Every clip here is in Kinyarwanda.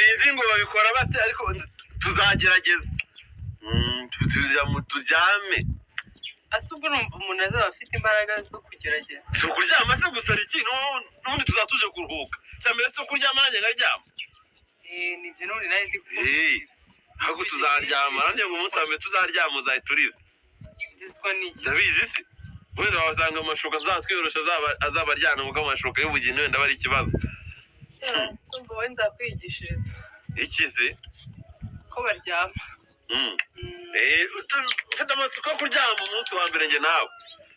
sinzi ngo babikora bate ariko tuzagerageza turyame. Asubwo urumva umuntu azaba afite imbaraga zo kugerageza. Si ukuryama se gusa ari ikintu n'ubundi tuzatuje kuruhuka. Cyambere se kuryama nanjye ngaryama. Nibyo none nawe ndi kuvuga. Ahubwo tuzaryama nanjye ngo umunsi wambere tuzaryama uzahita urira. Ndizwa n'iki? Ndabizi se. Wenda wasanga amashuka azatwiyorosha azaba aryana muko amashuka y'ubugeni wenda bari ikibazo. Tumva wowe nzakwigishiriza. Iki se? Ko baryama. Ufite amatsiko yo kuryama umunsi wa mbere njye nawe.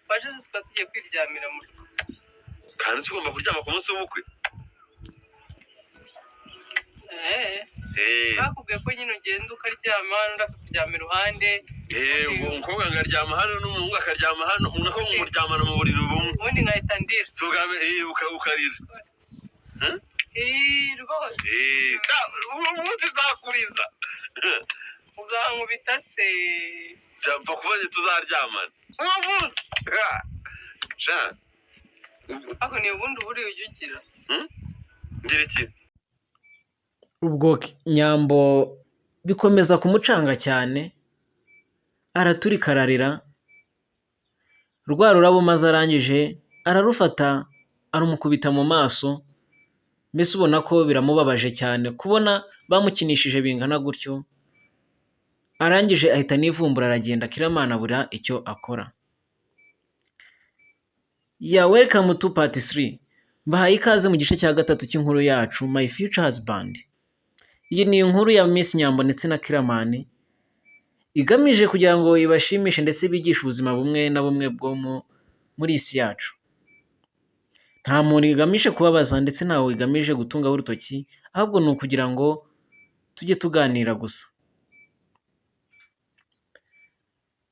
Waje ziswa tugiye kwiryamira mu rugo. Kandi tugomba kuryama ku munsi w'ubukwe. Bakubwiye ko nyine ugenda ukaryama n'undi akakuryama iruhande. Umukobwa ngaryama hano n'umuhungu akaryama hano naho muryamana mu buriri bumwe. Ubundi nkahita ndira. Si ubwa mbere ukarira. Rwose. Umunsi uzakuriza. Uzankubita se. Cyapfa kuba tuzaryamana. Umunsi. Ako ni ubundi uburiye ujya ugira. Ngira iki? Ubwo Nyambo bikomeza kumucanga cyane, araturika ararira, rwa rurabo maze arangije ararufata arumukubita mu maso, mbese ubona ko biramubabaje cyane kubona bamukinishije bingana gutyo. Arangije ahita nivumbura aragenda, Kiramana abura icyo akora. Welcome to part 3. Mbahaye ikaze mu gice cya gatatu cy'inkuru yacu My Future Husband. Iyi ni inkuru ya Miss Nyambo ndetse na Kiramani igamije kugira ngo ibashimishe ndetse bigishe ubuzima bumwe na bumwe bwo muri isi yacu. Nta muntu igamije kubabaza ndetse ntawe igamije gutungaho urutoki, ahubwo ni ukugira ngo tujye tuganira gusa.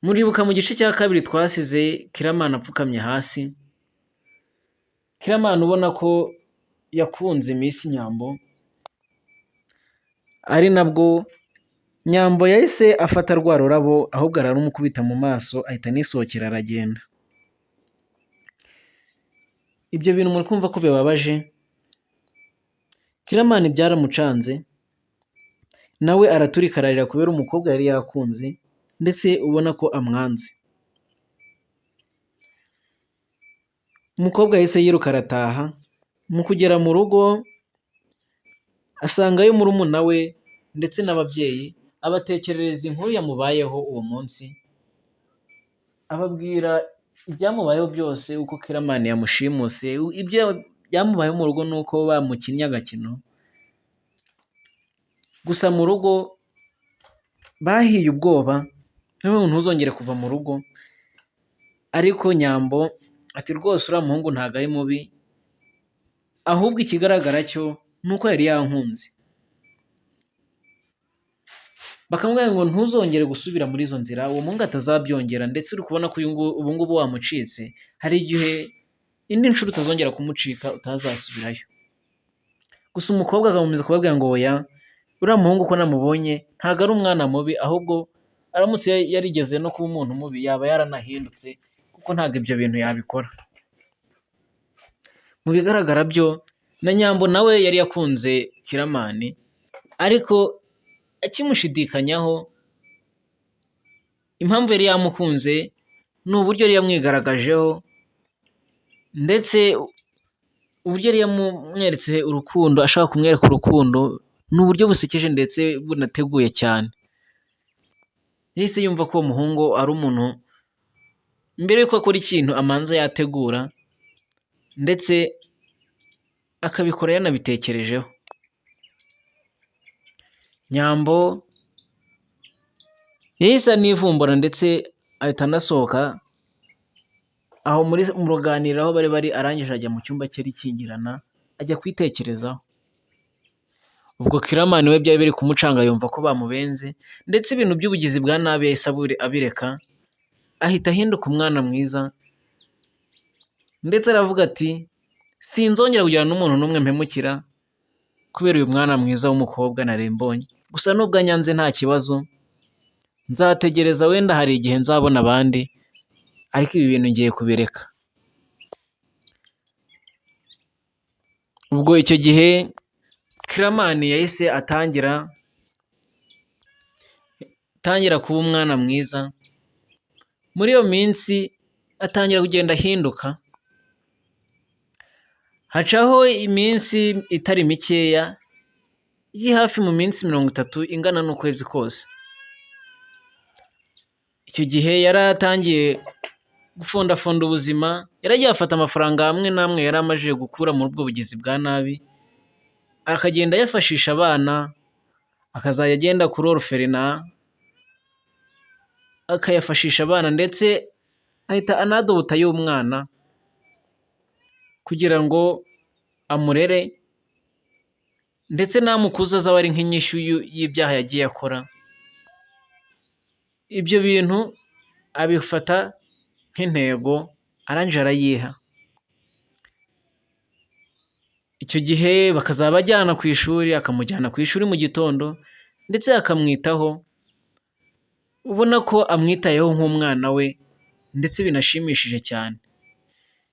Muribuka mu gice cya kabiri twasize Kiramana apfukamye hasi. Kiramana ubona ko yakunze Miss Nyambo, ari nabwo Nyambo yahise afata rwa rurabo ahubwo ararumukubita mu maso ahita nisohokera aragenda. Ibyo bintu muri kumva ko bibabaje. Kiramana byaramucanze, nawe araturika ararira kubera umukobwa yari yakunze ndetse ubona ko amwanze. Umukobwa yahise yiruka arataha, mu kugera mu rugo asangayo murumuna we ndetse n'ababyeyi, abatekerereza inkuru yamubayeho uwo munsi, ababwira ibyamubayeho byose, uko Kiramana yamushimuse, ibyo byamubayeho mu rugo nuko bamukinnye agakino. Gusa mu rugo bahiye ubwoba, ntabwo ntuzongere kuva mu rugo. Ariko Nyambo ati rwose uriya muhungu ntabwo ari mubi, ahubwo ikigaragara cyo nuko yari yankunze. Bakamubwira ngo ntuzongere gusubira muri izo nzira, uwo muhungu atazabyongera, ndetse uri kubona ko ubu ngubu wamucitse, hari igihe indi nshuro utazongera kumucika utazasubirayo. Gusa umukobwa agakomeza kubabwira ngo oya, uriya muhungu uko namubonye ntabwo ari umwana mubi, ahubwo aramutse yarigeze no kuba umuntu mubi yaba yaranahindutse, kuko ntabwo ibyo bintu yabikora. Mu bigaragara byo na Nyambo nawe yari yakunze Kiramani, ariko akimushidikanyaho, impamvu yari yamukunze ni uburyo yari yamwigaragajeho, ndetse uburyo yari yamweretse urukundo, ashaka kumwereka urukundo, ni uburyo busekeje ndetse bunateguye cyane. Yahise yumva ko uwo muhungu ari umuntu mbere yuko akora ikintu amanza yategura, ndetse akabikora yanabitekerejeho. Nyambo yahise anivumbura ndetse ahita anasohoka aho mu ruganiriro aho bari arangije ajya mu cyumba cye rikingirana ajya kwitekerezaho. Ubwo Kiramani we byari biri kumucanga, yumva ko bamubenze, ndetse ibintu by'ubugizi bwa nabi yahise abireka, ahita ahinduka umwana mwiza, ndetse aravuga ati sinzongera kugira n'umuntu n'umwe mpemukira kubera uyu mwana mwiza w'umukobwa nari mbonye. Gusa nubwo anyanze nta kibazo, nzategereza, wenda hari igihe nzabona abandi, ariko ibi bintu ngiye kubireka. Ubwo icyo gihe Kiramani yahise atangira kuba umwana mwiza. Muri iyo minsi atangira kugenda ahinduka, hacaho iminsi itari mikeya, iri hafi mu minsi 30 ingana n'ukwezi kose. Icyo gihe yari atangiye gufondafonda ubuzima, yaragiye afata amafaranga amwe n'amwe yari amajije gukura muri ubwo bugizi bwa nabi, akagenda yafashisha abana, akazajya agenda kuri orphelinat akayafashisha abana, ndetse ahita anadobuta y'umwana kugira ngo amurere, ndetse namukuza azaba ari nk'inyishyu y'ibyaha yagiye akora. Ibyo bintu abifata nk'intego, arangije arayiha. Icyo gihe bakazaba bajyana ku ishuri, akamujyana ku ishuri mu gitondo, ndetse akamwitaho, ubona ko amwitayeho nk'umwana we, ndetse binashimishije cyane.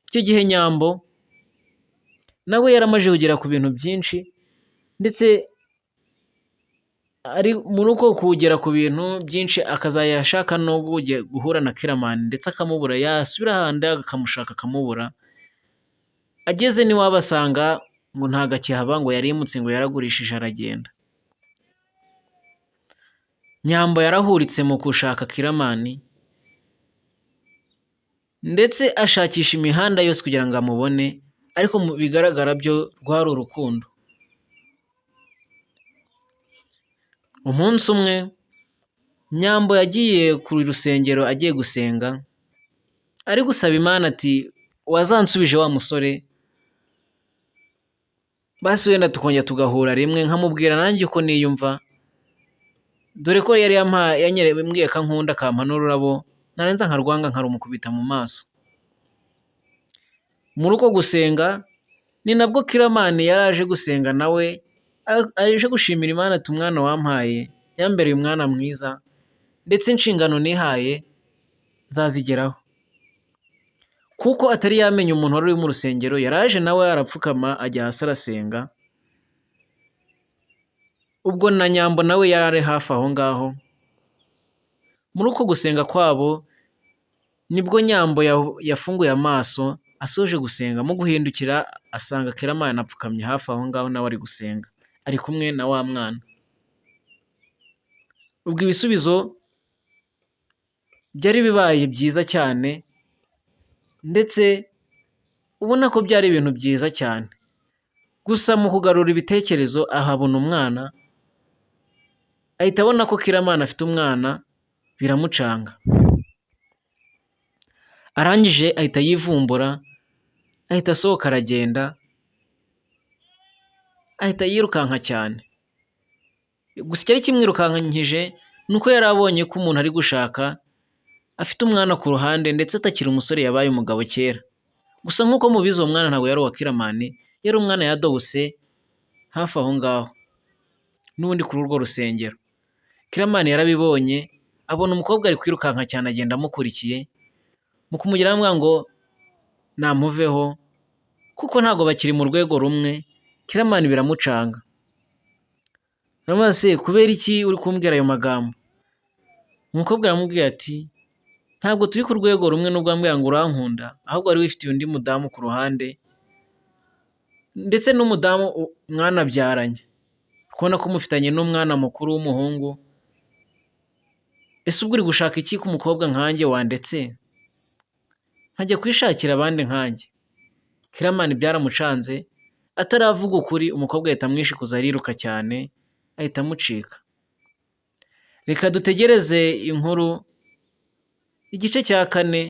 Icyo gihe Nyambo nawe yaramaze kugera ku bintu byinshi, ndetse ari muri uko kugera ku bintu byinshi akazajya ashaka no guhura na Kiramani, ndetse akamubura, yasubira ahandi akamushaka akamubura. Ageze n'iwabo asanga ngo ntago akihaba, ngo yarimutse, ngo yaragurishije aragenda. Nyambo yarahuritse mu gushaka Kiramani, ndetse ashakisha imihanda yose kugira ngo amubone, ariko mu bigaragara byo rwari urukundo. Umunsi umwe Nyambo yagiye ku rusengero agiye gusenga, ari gusaba Imana ati wazansubije wa musore, basi wenda tukongera tugahura rimwe nkamubwira nanjye uko niyumva, dore ko yari yanyerembwiye ko ankunda, akampa n'ururabo, narenza nkarwanga nkarumukubita mu maso. Muri uko gusenga ni nabwo Kiramani yari aje gusenga, nawe aje gushimira Imana ati umwana wampaye yambereye umwana mwiza, ndetse inshingano nihaye nzazigeraho. Kuko atari yamenya umuntu wari uri mu rusengero, yaraje nawe arapfukama ajya hasi arasenga. Ubwo na Nyambo nawe yari hafi aho ngaho. Muri uko gusenga kwabo nibwo Nyambo yafunguye amaso, asoje gusenga, mu guhindukira asanga Kiramani apfukamye hafi aho ngaho nawe ari gusenga, ari kumwe na wa mwana. Ubwo ibisubizo byari bibaye byiza cyane, ndetse ubona ko byari ibintu byiza cyane. Gusa mu kugarura ibitekerezo ahabona umwana, ahita abona ko Kiramani afite umwana, biramucanga. Arangije ahita yivumbura, ahita asohoka aragenda, ahita yirukanka cyane. Gusa icyari kimwirukankanyije ni uko yari abonye ko umuntu ari gushaka afite umwana ku ruhande, ndetse atakiri umusore, yabaye umugabo kera. Gusa nk'uko mubizi uwo mwana ntabwo yari uwa Kiramani, yari umwana yadobuse hafi aho ngaho n'ubundi kuri urwo rusengero. Kiramani yarabibonye, abona umukobwa ari kwirukanka cyane, agenda amukurikiye, mu kumugeraho amubwira ngo namuveho, kuko ntabwo bakiri mu rwego rumwe. Kiramani biramucanga, namaze kubera iki uri kumbwira ayo magambo? Umukobwa aramubwira ati ntabwo turi ku rwego rumwe, nubwo ambwira ngo urankunda, ahubwo wari wifitiye undi mudamu ku ruhande, ndetse n'umudamu mwanabyaranye, kubona ko mufitanye n'umwana mukuru w'umuhungu. Ese ubwo uri gushaka iki ku mukobwa nkanjye wandetse nkajya kwishakira abandi nkanjye? Kiramani byaramucanze, ataravuga ukuri, umukobwa ahita amwishikuza, ariruka cyane, ahita amucika. Reka dutegereze inkuru igice cya 4